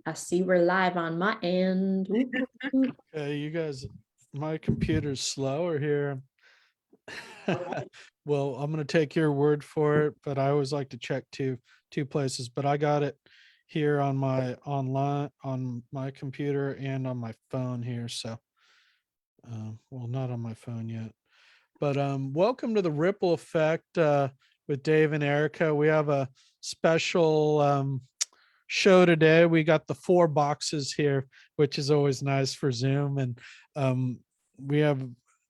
I see we're live on my end. Ooh. Okay, you guys, my computer's slower here. Well, I'm gonna take your word for it, but I always like to check two places. But I got it here on my online on my computer and on my phone here. So, well, not on my phone yet. But welcome to the Ripple Effect with Dave and Erica. We have a special show today. We got the 4 boxes here, which is always nice for Zoom. And we have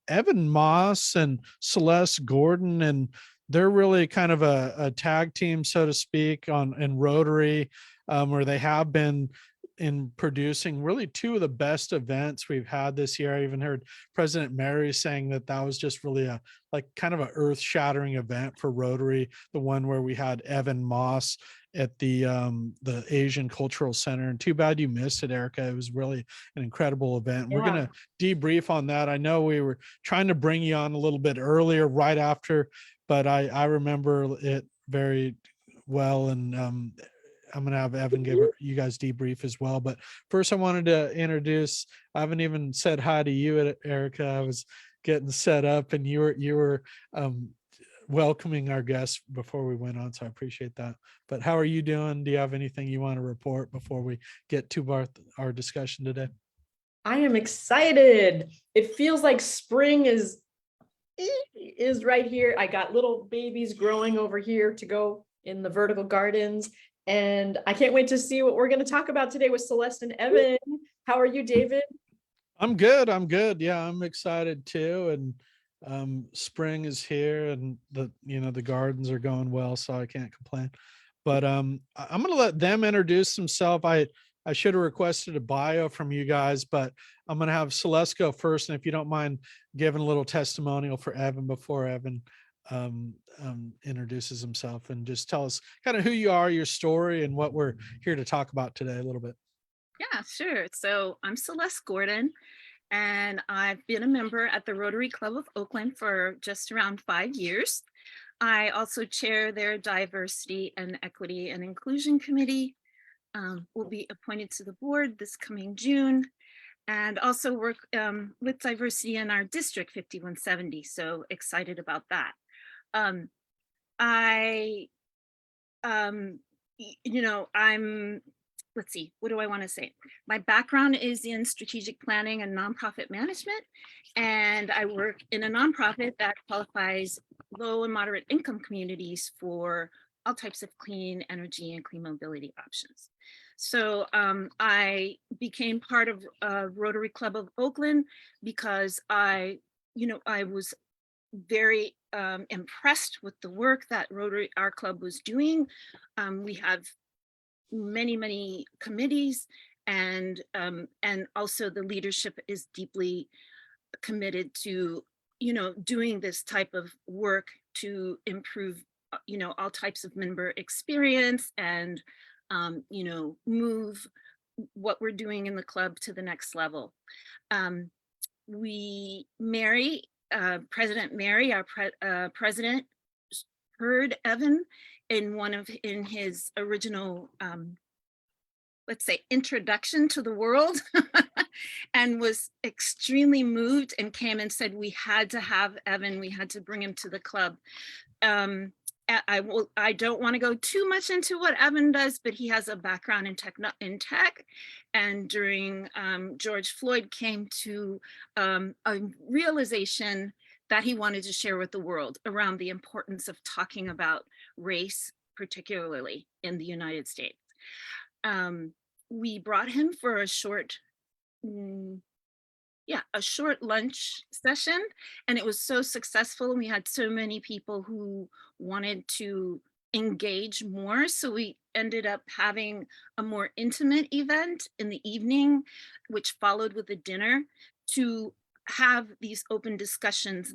Evan Moss and Celeste Gordon, and they're really kind of a tag team, so to speak, in Rotary, where they have been in producing really 2 of the best events we've had this year. I even heard President Mary saying that was just really a like kind of an earth-shattering event for Rotary, the one where we had Evan Moss at the Asian Cultural Center. And too bad you missed it, Erica. It was really an incredible event. Yeah. We're going to debrief on that. I know we were trying to bring you on a little bit earlier, right after, but I remember it very well. And I'm going to have Evan give you guys debrief as well. But first I wanted to introduce, I haven't even said hi to you, Erica. I was getting set up and you were welcoming our guests before we went on. So I appreciate that. But how are you doing? Do you have anything you want to report before we get to our discussion today? I am excited. It feels like spring is right here. I got little babies growing over here to go in the vertical gardens. And I can't wait to see what we're going to talk about today with Celeste and Evan. How are you, David? I'm good. I'm good. Yeah, I'm excited too. And spring is here and the gardens are going well, so I can't complain. But I'm going to let them introduce themselves. I should have requested a bio from you guys, but I'm going to have Celeste go first. And if you don't mind giving a little testimonial for Evan before Evan introduces himself, and just tell us kind of who you are, your story, and what we're here to talk about today a little bit. Yeah, sure. So I'm Celeste Gordon, and I've been a member at the Rotary Club of Oakland for just around 5 years. I also chair their Diversity and Equity and Inclusion Committee, will be appointed to the board this coming June, and also work with diversity in our district 5170. So excited about that. Let's see, what do I want to say? My background is in strategic planning and nonprofit management, and I work in a nonprofit that qualifies low and moderate income communities for all types of clean energy and clean mobility options. So I became part of Rotary Club of Oakland because I was very impressed with the work that our club was doing. We have many committees, and also the leadership is deeply committed to doing this type of work to improve all types of member experience and move what we're doing in the club to the next level. President Mary, our president, heard Evan in his original let's say introduction to the world and was extremely moved and came and said we had to have Evan, we had to bring him to the club. I don't want to go too much into what Evan does, but he has a background in tech, and during George Floyd came to a realization that he wanted to share with the world around the importance of talking about race, particularly in the United States. We brought him for a short lunch session, and it was so successful, and we had so many people who wanted to engage more, so we ended up having a more intimate event in the evening, which followed with a dinner, to have these open discussions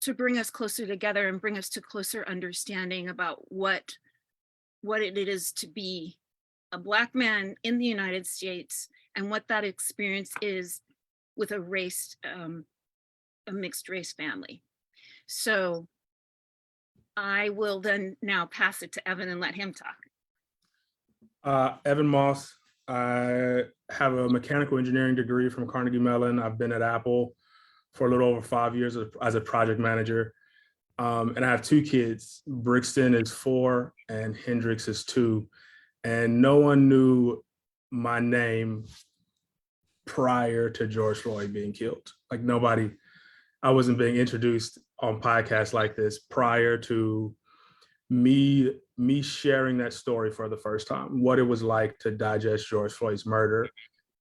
to bring us closer together and bring us to closer understanding about what it is to be a Black man in the United States and what that experience is with a mixed race family. So I will then now pass it to Evan and let him talk. Evan Moss. I have a mechanical engineering degree from Carnegie Mellon. I've been at Apple for a little over 5 years as a project manager. And I have 2 kids. Brixton is 4 and Hendrix is 2. And no one knew my name prior to George Floyd being killed. Like nobody, I wasn't being introduced on podcasts like this prior to me sharing that story for the first time, what it was like to digest George Floyd's murder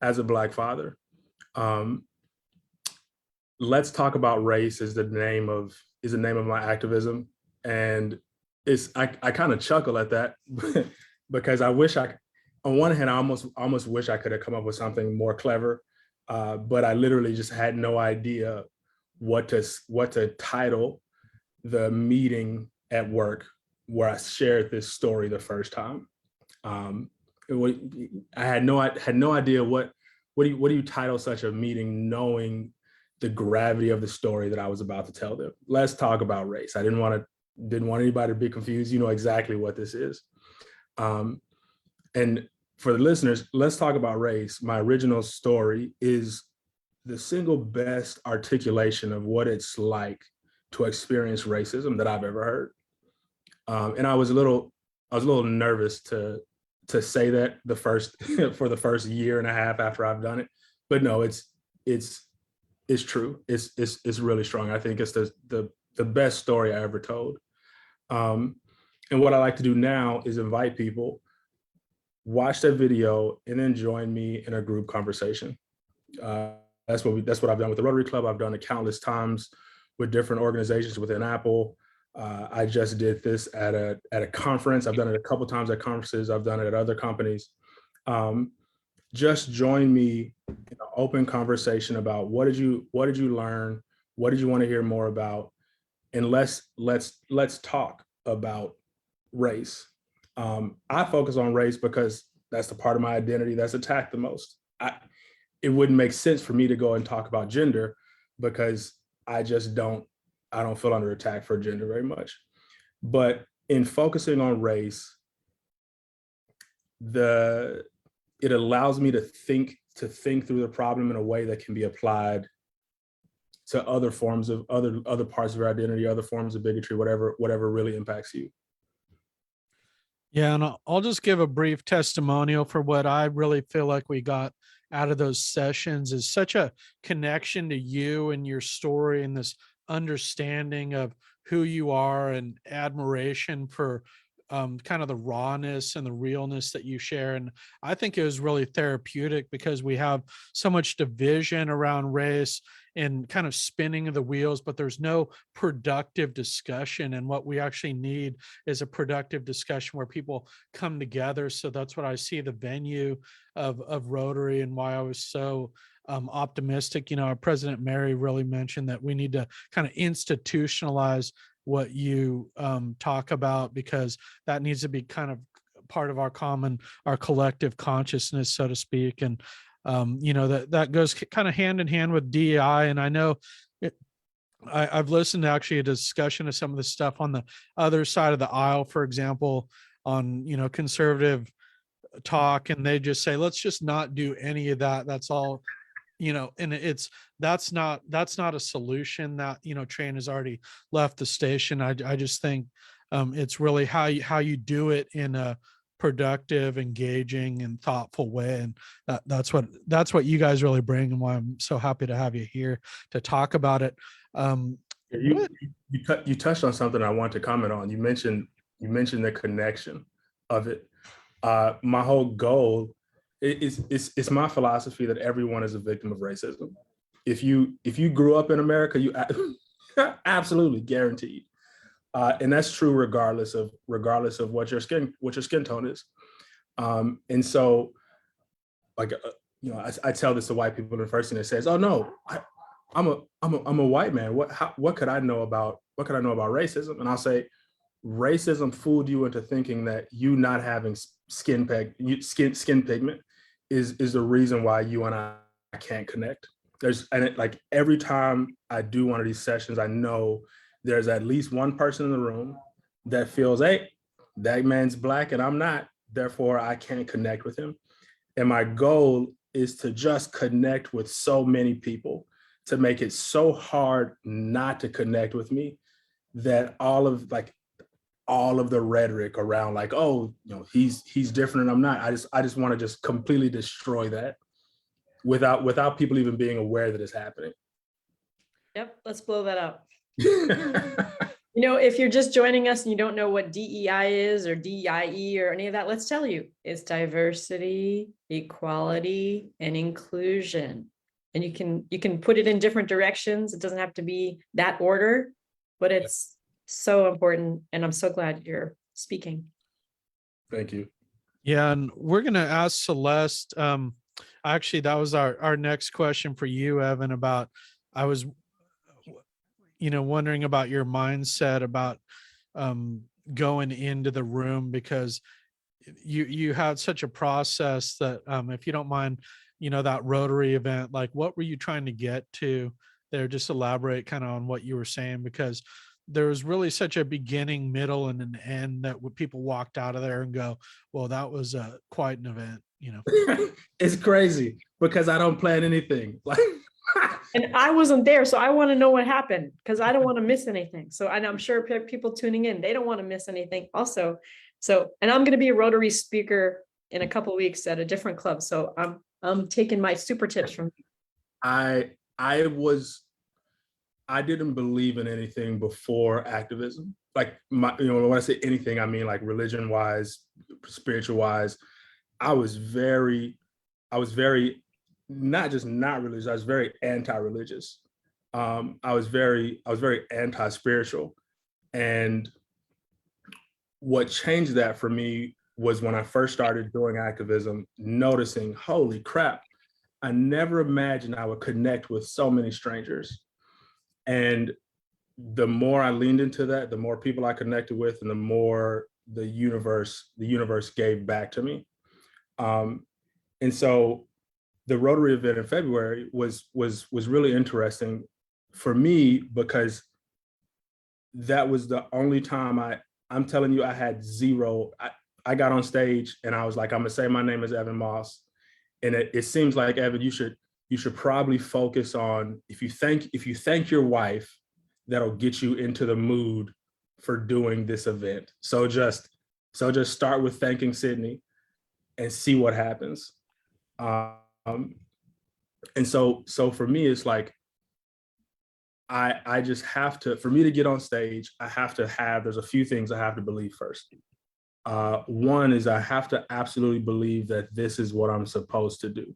as a Black father. Let's Talk About Race is the name of my activism. And I kind of chuckle at that because I wish on one hand, I almost wish I could have come up with something more clever, but I literally just had no idea what to title the meeting at work where I shared this story the first time. I had no idea what do you title such a meeting, knowing the gravity of the story that I was about to tell them. Let's talk about race. I didn't want anybody to be confused. You know exactly what this is. And for the listeners, Let's Talk About Race, my original story is the single best articulation of what it's like to experience racism that I've ever heard. And I was a little nervous to say that for the first year and a half after I've done it, but no, it's true. It's really strong. I think it's the best story I ever told. And what I like to do now is invite people, watch that video, and then join me in a group conversation. That's what I've done with the Rotary Club. I've done it countless times with different organizations within Apple. I just did this at a conference. I've done it a couple times at conferences. I've done it at other companies. Just join me in an open conversation about what did you learn? What did you want to hear more about? And let's talk about race. I focus on race because that's the part of my identity that's attacked the most. It wouldn't make sense for me to go and talk about gender because I don't feel under attack for gender very much. But in focusing on race, it allows me to think through the problem in a way that can be applied to other forms of other parts of your identity, other forms of bigotry, whatever really impacts you. Yeah, and I'll just give a brief testimonial for what I really feel like we got out of those sessions is such a connection to you and your story and this understanding of who you are and admiration for kind of the rawness and the realness that you share. And I think it was really therapeutic because we have so much division around race and kind of spinning of the wheels, but there's no productive discussion. And what we actually need is a productive discussion where people come together. So that's what I see the venue of Rotary and why I was so optimistic. You know, our President Mary really mentioned that we need to kind of institutionalize what you talk about, because that needs to be kind of part of our collective consciousness, so to speak. And you know, that goes kind of hand in hand with DEI. And I know I've listened to actually a discussion of some of the stuff on the other side of the aisle, for example, on, you know, conservative talk, and they just say, let's just not do any of that. That's all, you know, and that's not a solution. That, you know, train has already left the station. I just think it's really how you do it in a productive, engaging, and thoughtful way. And that's what you guys really bring, and why I'm so happy to have you here to talk about it. You touched on something I want to comment on. You mentioned the connection of it. My whole goal it's my philosophy that everyone is a victim of racism. If you grew up in America, you absolutely guaranteed. And that's true regardless of what your skin tone is. And so, like, you know, I tell this to white people, and the first thing they say is, "Oh no, I'm a white man. What could I know about racism?" And I'll say, racism fooled you into thinking that you not having skin pigment is the reason why you and I can't connect. Like every time I do one of these sessions, I know there's at least one person in the room that feels, hey, that man's Black and I'm not, therefore I can't connect with him. And my goal is to just connect with so many people, to make it so hard not to connect with me, that all of the rhetoric around like, oh, he's different and I'm not. I just want to just completely destroy that without people even being aware that it's happening. Yep, let's blow that up. If you're just joining us and you don't know what DEI is or DIE or any of that, let's tell you. It's diversity, equality, and inclusion. And you can put it in different directions. It doesn't have to be that order, but it's so important. And I'm so glad you're speaking. Thank you. Yeah, and we're gonna ask Celeste. Actually, that was our next question for you, Evan. About I was, wondering about your mindset about going into the room, because you had such a process that if you don't mind, that Rotary event, like what were you trying to get to there? Just elaborate kind of on what you were saying, because there was really such a beginning, middle, and an end that when people walked out of there and go, well, that was quite an event, It's crazy because I don't plan anything. Like, and I wasn't there, so I want to know what happened because I don't want to miss anything. So, and I'm sure people tuning in, they don't want to miss anything also. So, and I'm going to be a Rotary speaker in a couple of weeks at a different club. So I'm taking my super tips from you. I didn't believe in anything before activism. Like when I say anything, I mean like religion wise, spiritual wise. I was very not just not religious. I was very anti-religious. I was very anti-spiritual. And what changed that for me was when I first started doing activism, noticing, holy crap, I never imagined I would connect with so many strangers. And the more I leaned into that, the more people I connected with, and the more the universe gave back to me. And so the Rotary event in February was really interesting for me, because that was the only time I'm telling you, I had zero. I got on stage and I was like, I'm gonna say my name is Evan Moss. And it seems like, Evan, you should probably focus on, if you thank your wife, that'll get you into the mood for doing this event. So just start with thanking Sydney and see what happens. And so for me, it's like, I just have to, for me to get on stage, there's a few things I have to believe first. One is I have to absolutely believe that this is what I'm supposed to do.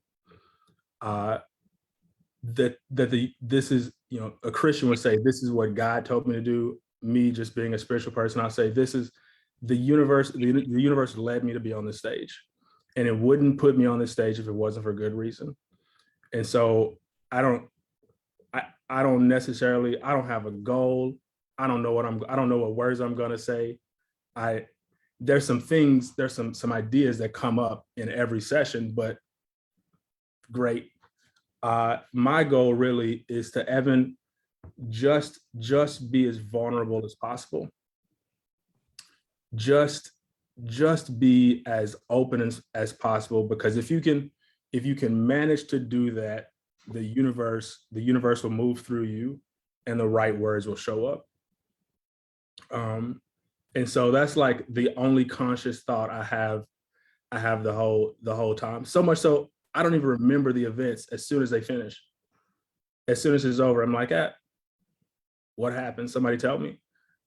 This is, a Christian would say, this is what God told me to do. Me just being a spiritual person, I'll say, this is the universe. The universe led me to be on this stage, and it wouldn't put me on this stage if it wasn't for good reason. And so I don't have a goal. I don't know what words I'm going to say. There's some ideas that come up in every session, but great. My goal really is to, Evan, just be as vulnerable as possible. Just be as open as possible, because if you can manage to do that, the universe will move through you and the right words will show up. And so that's like the only conscious thought I have the whole time. So much so I don't even remember the events as soon as they finish. As soon as it's over, I'm like, what happened? Somebody tell me.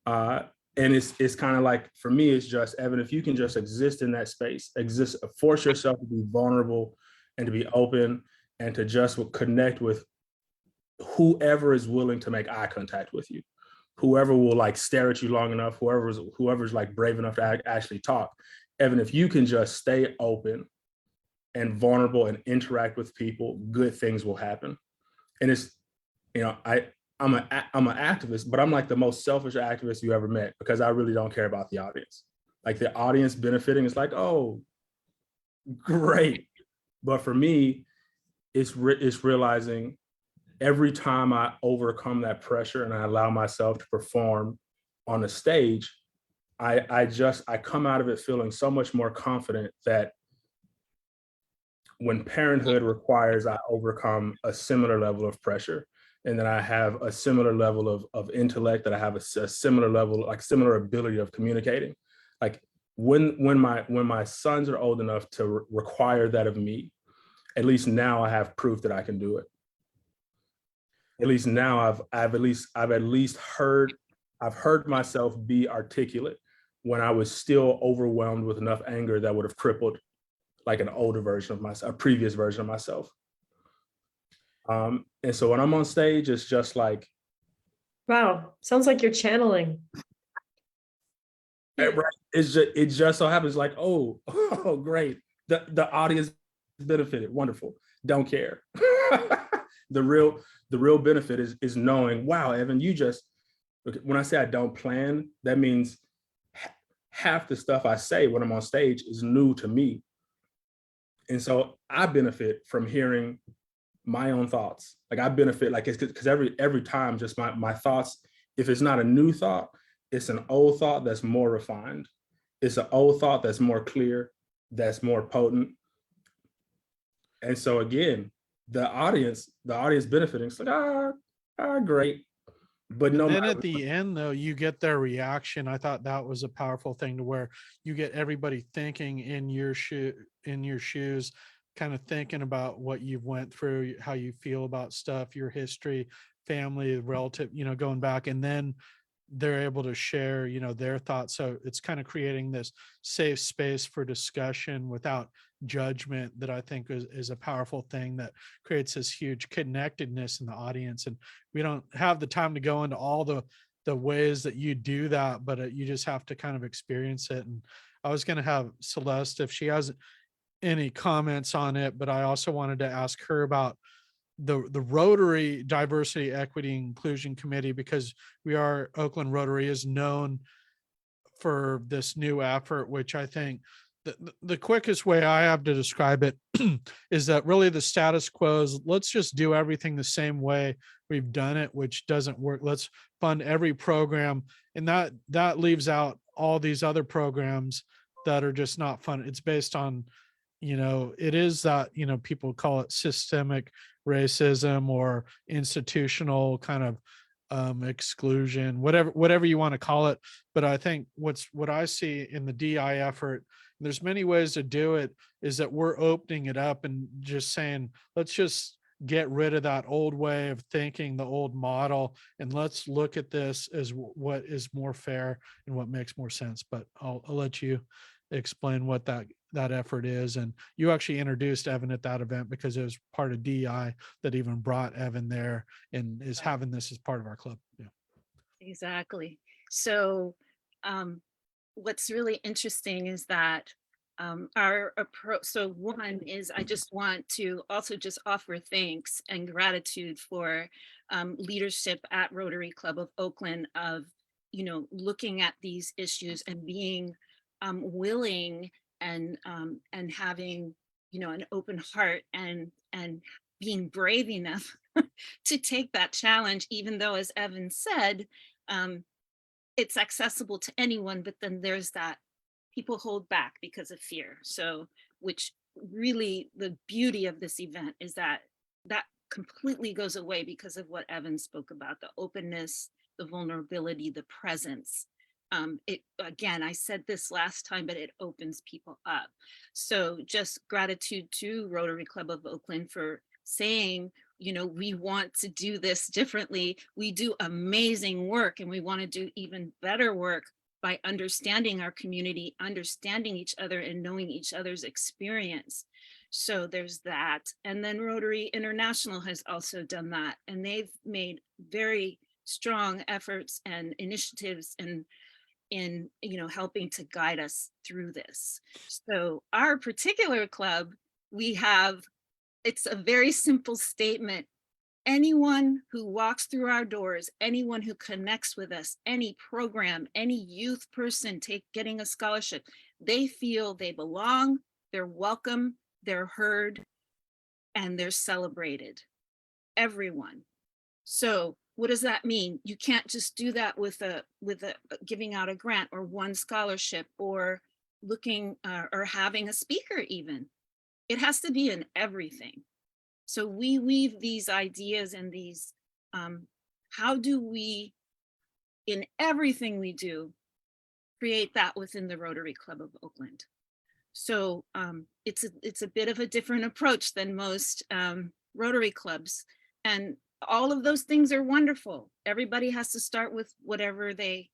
And it's kind of like, for me, it's just, Evan, if you can just exist in that space, force yourself to be vulnerable and to be open and to just connect with whoever is willing to make eye contact with you, whoever will like stare at you long enough, whoever's like brave enough to actually talk. Evan, if you can just stay open and vulnerable and interact with people, good things will happen. And it's, I'm an activist, but I'm like the most selfish activist you ever met, because I really don't care about the audience. Like the audience benefiting is like, oh, great. But for me, it's realizing every time I overcome that pressure and I allow myself to perform on a stage, I come out of it feeling so much more confident that when parenthood requires I overcome a similar level of pressure, and that I have a similar level of intellect, that I have a similar level, like similar ability of communicating. Like when my sons are old enough to require that of me, at least now I have proof that I can do it. At least now I've at least heard myself be articulate when I was still overwhelmed with enough anger that would have crippled like an older version of myself, a previous version of myself. And so when I'm on stage, it's just like, Wow, sounds like you're channeling. right, it just so happens like, oh, great. The audience benefited. Wonderful. Don't care. The real benefit is knowing, wow, Evan, when I say I don't plan, that means half the stuff I say when I'm on stage is new to me. And so I benefit from hearing my own thoughts. Like I benefit, like it's because every time just my thoughts, if it's not a new thought, it's an old thought that's more refined. It's an old thought that's more clear, that's more potent. And so again, the audience benefiting. It's like, great. But no And then matter at the end, though, you get their reaction. I thought that was a powerful thing, to where you get everybody thinking in your shoes, kind of thinking about what you've went through, how you feel about stuff, your history, family, relative, going back, and then they're able to share, their thoughts. So it's kind of creating this safe space for discussion without judgment, that I think is a powerful thing that creates this huge connectedness in the audience. And we don't have the time to go into all the ways that you do that, but you just have to kind of experience it. And I was going to have Celeste, if she has any comments on it, but I also wanted to ask her about the Rotary Diversity, Equity, Inclusion Committee, because Oakland Rotary is known for this new effort, which I think the quickest way I have to describe it is that really the status quo is, let's just do everything the same way we've done it, which doesn't work. Let's fund every program. And that leaves out all these other programs that are just not fun. It's based on, it is that, people call it systemic racism or institutional kind of exclusion, whatever you want to call it. But I think what I see in the DI effort, there's many ways to do it, is that we're opening it up and just saying, let's just get rid of that old way of thinking, the old model, and let's look at this as what is more fair and what makes more sense. But I'll let you explain what that effort is. And you actually introduced Evan at that event, because it was part of DI that even brought Evan there and is having this as part of our club. Yeah. Exactly. So what's really interesting is that our approach, so one is, I just want to also just offer thanks and gratitude for leadership at Rotary Club of Oakland, of looking at these issues and being willing and having an open heart and being brave enough to take that challenge, even though, as Evan said, it's accessible to anyone, but then there's that people hold back because of fear. So, which really the beauty of this event is that completely goes away because of what Evan spoke about, the openness, the vulnerability, the presence. It, again, I said this last time, but it opens people up. So just gratitude to Rotary Club of Oakland for saying, we want to do this differently. We do amazing work, and we want to do even better work by understanding our community, understanding each other, and knowing each other's experience. So there's that. And then Rotary International has also done that, and they've made very strong efforts and initiatives in helping to guide us through this. So our particular club, it's a very simple statement. Anyone who walks through our doors, anyone who connects with us, any program, any youth person getting a scholarship, they feel they belong, they're welcome, they're heard, and they're celebrated. Everyone. So what does that mean? You can't just do that with a giving out a grant or one scholarship or looking or having a speaker even. It has to be in everything. So we weave these ideas and these, how do we, in everything we do, create that within the Rotary Club of Oakland? So it's a bit of a different approach than most Rotary clubs. And all of those things are wonderful. Everybody has to start with wherever they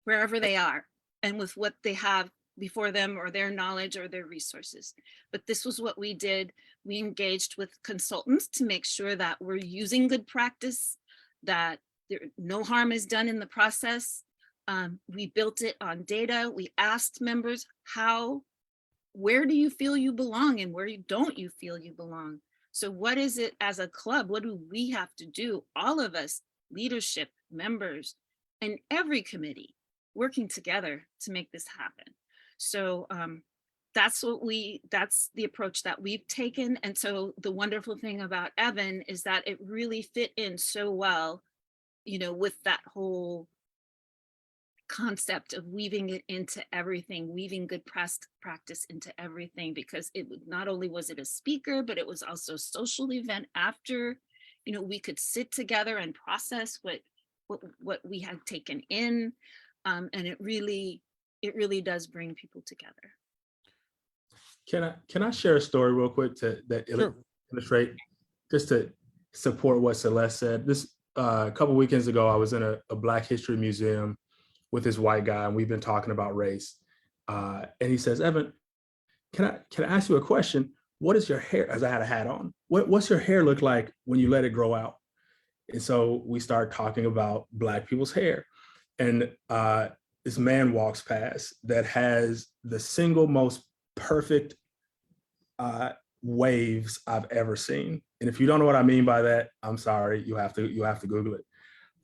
are and with what they have before them or their knowledge or their resources. But this was what we did. We engaged with consultants to make sure that we're using good practice, that no harm is done in the process. We built it on data. We asked members, where do you feel you belong and where don't you feel you belong? So what is it as a club? What do we have to do? All of us, leadership, members, and every committee working together to make this happen. So that's the approach that we've taken. And so the wonderful thing about Evan is that it really fit in so well, with that whole concept of weaving it into everything, weaving good practice into everything, because it not only was it a speaker, but it was also a social event after, we could sit together and process what we had taken in. And it really does bring people together. Can I share a story real quick that Sure. illustrate, just to support what Celeste said? This a couple weekends ago, I was in a Black History museum with this white guy, and we've been talking about race. And he says, "Evan, can I ask you a question? What is your hair?" As I had a hat on, what's your hair look like when you let it grow out? And so we start talking about Black people's hair, and this man walks past that has the single most perfect waves I've ever seen. And if you don't know what I mean by that, I'm sorry. You have to Google it.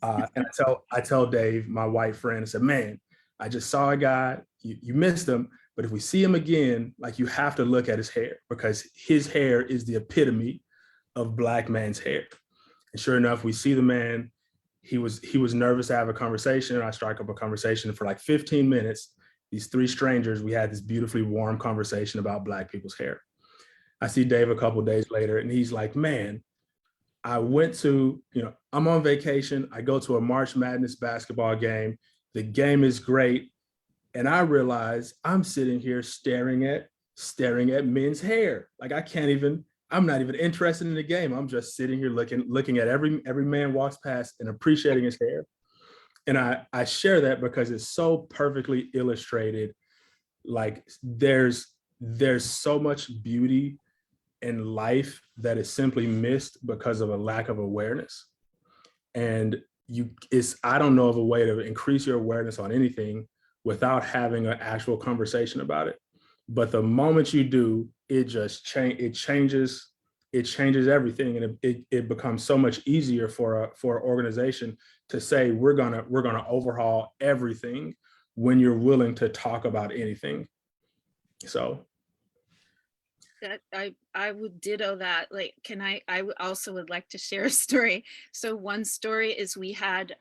And I tell Dave, my white friend, I said, "Man, I just saw a guy. You missed him, but if we see him again, like, you have to look at his hair, because his hair is the epitome of Black man's hair." And sure enough, we see the man. He was nervous to have a conversation, and I strike up a conversation for like 15 minutes. These three strangers, we had this beautifully warm conversation about Black people's hair. I see Dave a couple of days later, and he's like, "Man, I went to, I'm on vacation. I go to a March Madness basketball game. The game is great. And I realize I'm sitting here staring at men's hair. Like, I'm not even interested in the game. I'm just sitting here looking at every man walks past and appreciating his hair." And I share that because it's so perfectly illustrated. Like, there's so much beauty in life that is simply missed because of a lack of awareness. And I don't know of a way to increase your awareness on anything without having an actual conversation about it. But the moment you do, it changes everything, and it becomes so much easier for an organization to say, we're gonna overhaul everything, when you're willing to talk about anything. So That I would ditto that. Like, I also would like to share a story. So one story is we had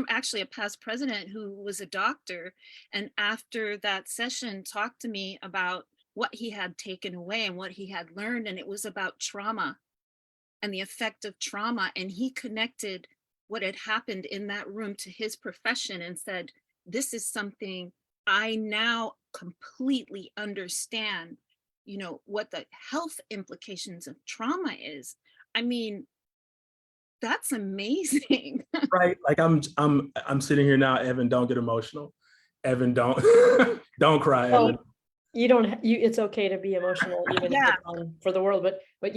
actually a past president who was a doctor, and after that session talked to me about what he had taken away and what he had learned, and it was about trauma and the effect of trauma. And he connected what had happened in that room to his profession and said, "This is something I now completely understand, what the health implications of trauma is." I mean, that's amazing. right, like, I'm sitting here now. Evan, don't get emotional. Evan, don't don't cry, Well, Evan. It's okay to be emotional, even if it's on for the world, but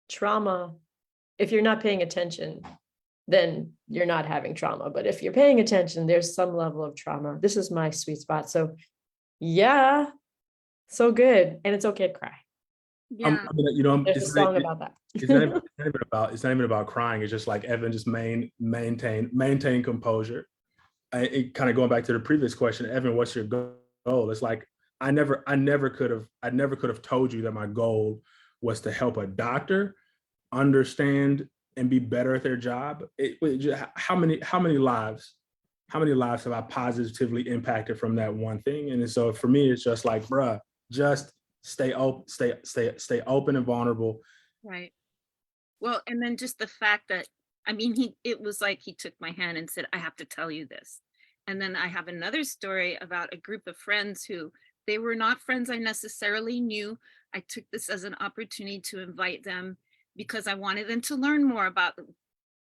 trauma, if you're not paying attention, then you're not having trauma. But if you're paying attention, there's some level of trauma. This is my sweet spot. So yeah, so good. And it's okay to cry. Yeah. There's a song about that. It's not even about crying. It's just like, Evan, just maintain composure. Kind of going back to the previous question, Evan, what's your goal? It's like, I never could have told you that my goal was to help a doctor understand and be better at their job, how many lives have I positively impacted from that one thing? And so for me, it's just like, bruh, just stay open, stay open and vulnerable. Right. Well, and then just the fact that, I mean, it was like he took my hand and said, I have to tell you this. And then I have another story about a group of friends who, they were not friends I necessarily knew. I took this as an opportunity to invite them because I wanted them to learn more about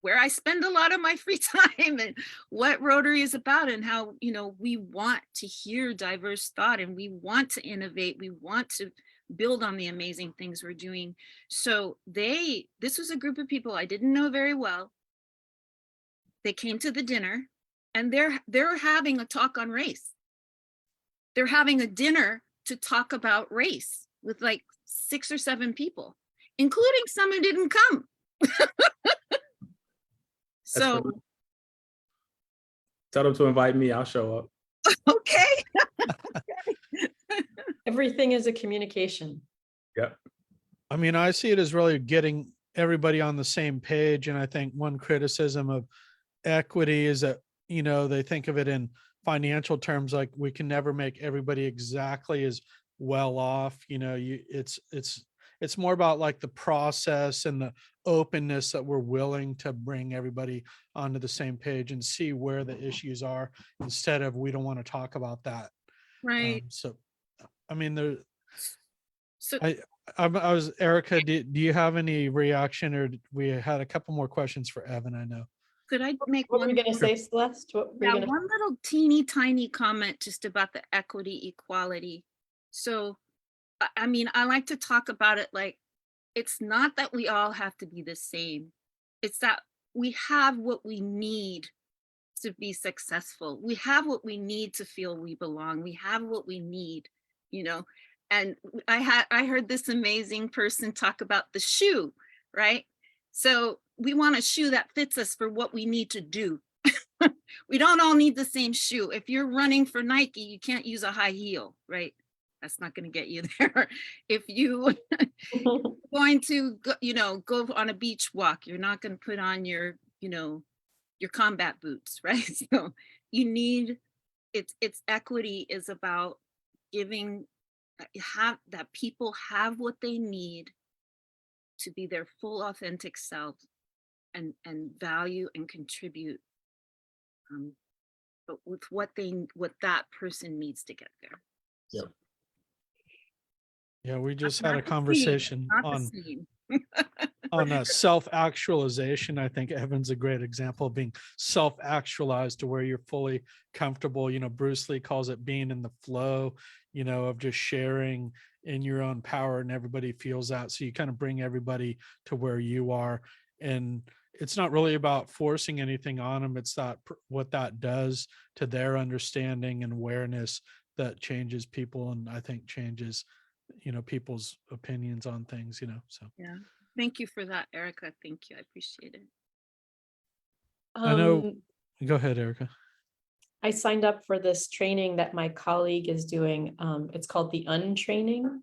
where I spend a lot of my free time and what Rotary is about, and how, you know, we want to hear diverse thought and we want to innovate. We want to build on the amazing things we're doing. So this was a group of people I didn't know very well. They came to the dinner and they're having a talk on race. They're having a dinner to talk about race with like 6 or 7 people, including some who didn't come. So tell them to invite me, I'll show up. okay. Everything is a communication. Yep. I mean, I see it as really getting everybody on the same page. And I think one criticism of equity is that, you know, they think of it in financial terms, like we can never make everybody exactly as well off. You know, it's more about like the process and the openness that we're willing to bring everybody onto the same page and see where the issues are, instead of we don't want to talk about that. Right. So, I mean, So I was, Erica, do you have any reaction, or we had a couple more questions for Evan, I know. could I make What were one? you going to say, Celeste? What were Yeah, you gonna... one little teeny tiny comment just about the equity equality. So, I mean, I like to talk about it like, it's not that we all have to be the same. It's that we have what we need to be successful. We have what we need to feel we belong. We have what we need, you know. And I heard this amazing person talk about the shoe, right? So we want a shoe that fits us for what we need to do. We don't all need the same shoe. If you're running for Nike, you can't use a high heel, right? That's not going to get you there. If you going to go, you know, go on a beach walk, you're not going to put on your, you know, your combat boots, right? So you need, it's equity is about giving, that people have what they need to be their full authentic self and value and contribute, but with what that person needs to get there. Yep. Yeah, we just Not had a the same, conversation not the on same. self-actualization. I think Evan's a great example of being self-actualized to where you're fully comfortable. You know, Bruce Lee calls it being in the flow, you know, of just sharing in your own power, and everybody feels that. So you kind of bring everybody to where you are. And it's not really about forcing anything on them. It's that what that does to their understanding and awareness that changes people, and I think changes, you know, people's opinions on things, you know. So Yeah, thank you for that, Erica. Thank you, I appreciate it. I know. Go ahead, Erica. I signed up for this training that my colleague is doing. It's called the Untraining.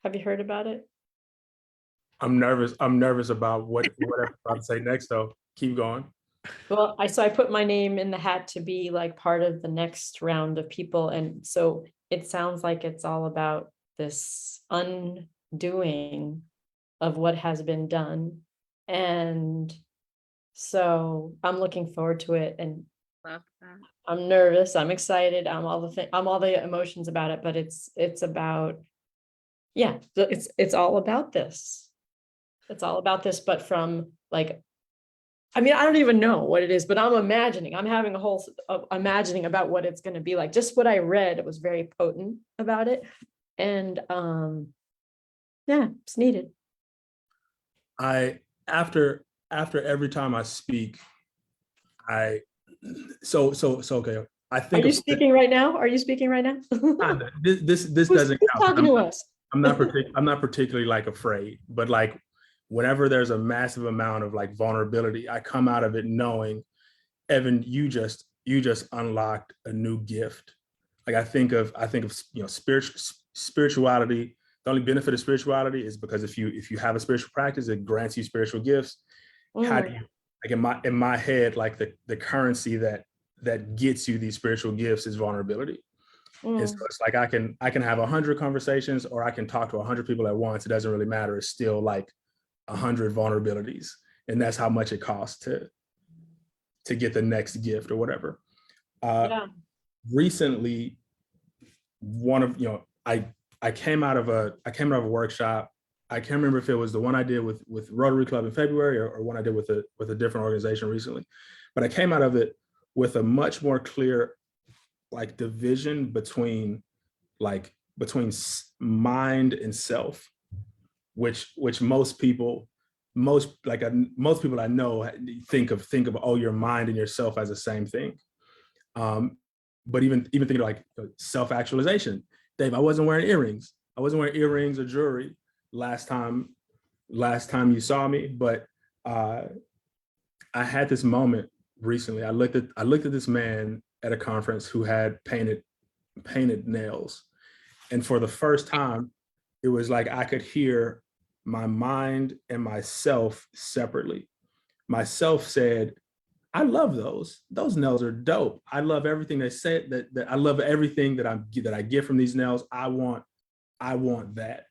Have you heard about it? I'm nervous about what I'm about to say next, though. Keep going. Well, I put my name in the hat to be like part of the next round of people. And so it sounds like it's all about this undoing of what has been done. And so I'm looking forward to it, and Love that. I'm nervous, I'm excited, I'm all the emotions about it, but it's about, yeah, it's all about this. It's all about this, but from like, I mean, I don't even know what it is, but I'm having a whole imagining about what it's going to be like. Just what I read, it was very potent about it. And yeah, it's needed. After every time I speak, so okay. I think Are you speaking right now? Are you speaking right now? This Who's doesn't count. talking to us? I'm not particularly like afraid, but like whenever there's a massive amount of like vulnerability, I come out of it knowing, Evan, you just unlocked a new gift. Like I think of you know, spirituality. The only benefit of spirituality is because if you have a spiritual practice, it grants you spiritual gifts. how do you, like in my head, like the currency that gets you these spiritual gifts is vulnerability. And so it's like I can have 100 conversations, or I can talk to 100 people at once. It doesn't really matter. It's still like 100 vulnerabilities, and that's how much it costs to get the next gift or whatever. Recently, I came out of a workshop. I can't remember if it was the one I did with Rotary Club in February, or one I did with a different organization recently, but I came out of it with a much more clear like division between mind and self, which most people I know think of oh, your mind and yourself as the same thing. But even thinking like self-actualization. Dave, I wasn't wearing earrings or jewelry last time you saw me, but I had this moment recently. I looked at this man at a conference who had painted nails, and for the first time, it was like I could hear my mind and myself separately. Myself said, I love those nails are dope. I love everything they said, that I love everything that I get from these nails. I want that,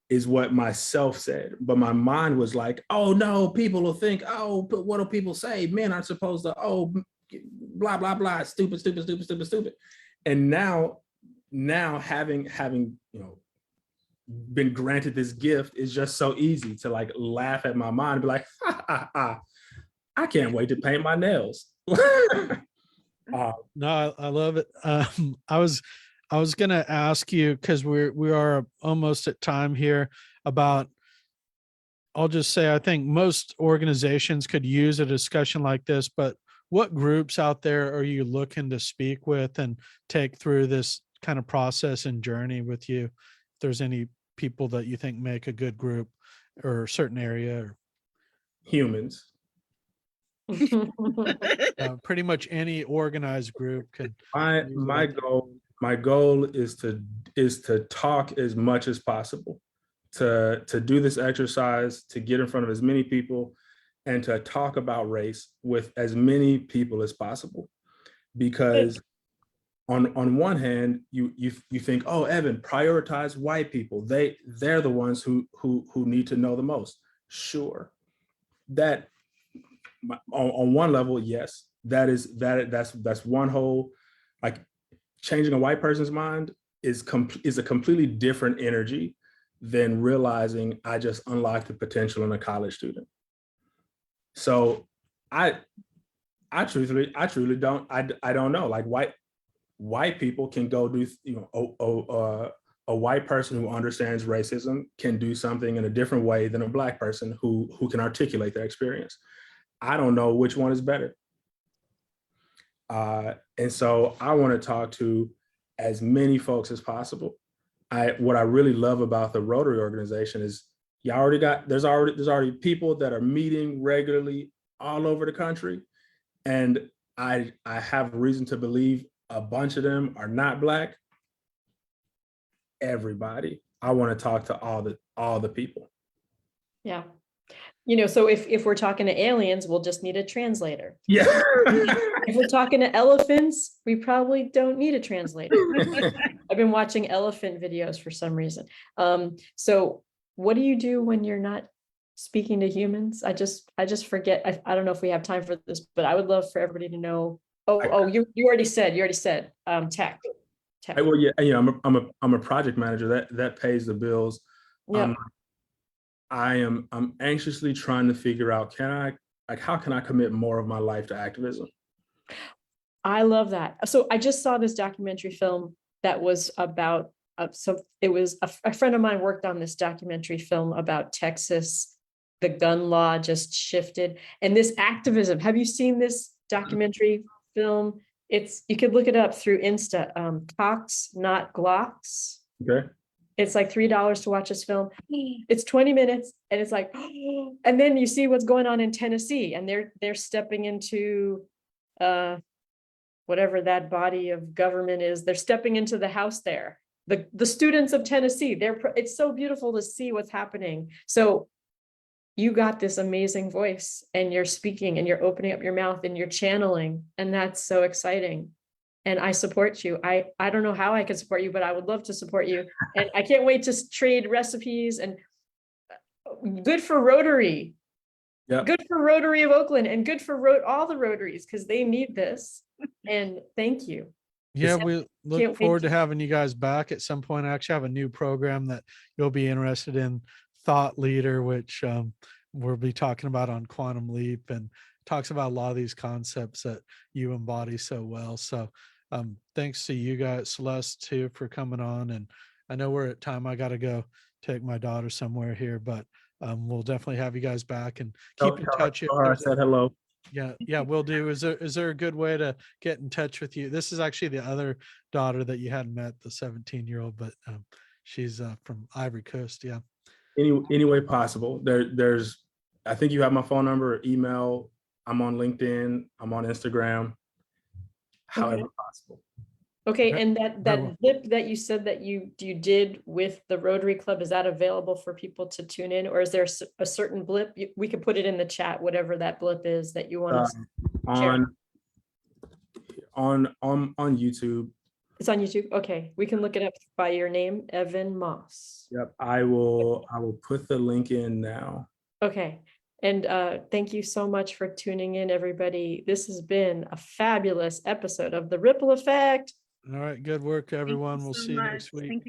is what myself said. But my mind was like, oh no, people will think, oh, but what do people say? Men aren't supposed to, oh, blah, blah, blah, stupid. And now having been granted this gift, is just so easy to like laugh at my mind and be like, I can't wait to paint my nails. No, I love it. I was gonna ask you, because we are almost at time here, about, I'll just say, I think most organizations could use a discussion like this, but what groups out there are you looking to speak with and take through this kind of process and journey with you? If there's any people that you think make a good group, or a certain area, or Humans. pretty much any organized group could. My goal is to talk as much as possible, to do this exercise, to get in front of as many people, and to talk about race with as many people as possible. Because on one hand, you think, oh, Evan, prioritize white people. They're the ones who need to know the most. Sure, that on one level, yes, that's one whole, like, changing a white person's mind is a completely different energy than realizing I just unlocked the potential in a college student. So I truly don't, I don't know. Like, white people can go do, a white person who understands racism can do something in a different way than a Black person who can articulate their experience. I don't know which one is better. And so I want to talk to as many folks as possible. What I really love about the Rotary organization is there's already people that are meeting regularly all over the country. And I have reason to believe a bunch of them are not Black. Everybody. I want to talk to all the people. Yeah. So if we're talking to aliens, we'll just need a translator. Yeah. If we're talking to elephants, we probably don't need a translator. I've been watching elephant videos for some reason. So what do you do when you're not speaking to humans? I just forget. I don't know if we have time for this, but I would love for everybody to know. You already said tech. Well, yeah, I'm a project manager that pays the bills. Yeah. I'm anxiously trying to figure out, how can I commit more of my life to activism? I love that. So I just saw this documentary film that was about, it was a friend of mine worked on this documentary film about Texas. The gun law just shifted, and this activism. Have you seen this documentary film? You could look it up through Insta. Cox, not Glocks. Okay. It's like $3 to watch this film. It's 20 minutes, and it's like, and then you see what's going on in Tennessee, and they're stepping into whatever that body of government is. They're stepping into the House there. The students of Tennessee. It's so beautiful to see what's happening. So, you got this amazing voice and you're speaking and you're opening up your mouth and you're channeling. And that's so exciting. And I support you. I don't know how I can support you, but I would love to support you. And I can't wait to trade recipes, and good for Rotary. Yep. Good for Rotary of Oakland, and good for all the Rotaries, because they need this. And thank you. Yeah, It's- we can't look wait forward to to- having you guys back at some point. I actually have a new program that you'll be interested in, Thought Leader, which we'll be talking about on Quantum Leap, and talks about a lot of these concepts that you embody so well. So thanks to you guys, Celeste, too, for coming on. And I know we're at time. I got to go take my daughter somewhere here, but we'll definitely have you guys back and keep in touch. If I there's said hello. Yeah, will do. Is there a good way to get in touch with you? This is actually the other daughter that you hadn't met, the 17-year-old, but she's from Ivory Coast. Yeah. Any way possible. There's, I think you have my phone number or email. I'm on LinkedIn. I'm on Instagram. However possible. Okay, Okay, and very that well. blip that you said that you did with the Rotary Club, is that available for people to tune in, or is there a certain blip? We could put it in the chat, whatever that blip is that you want to share. On YouTube. It's on YouTube. Okay, we can look it up by your name, Evan Moss. Yep. I will put the link in now. Okay, and thank you so much for tuning in, everybody. This has been a fabulous episode of The Ripple Effect. All right. Good work, everyone. you We'll so see you much. next week. Thank you.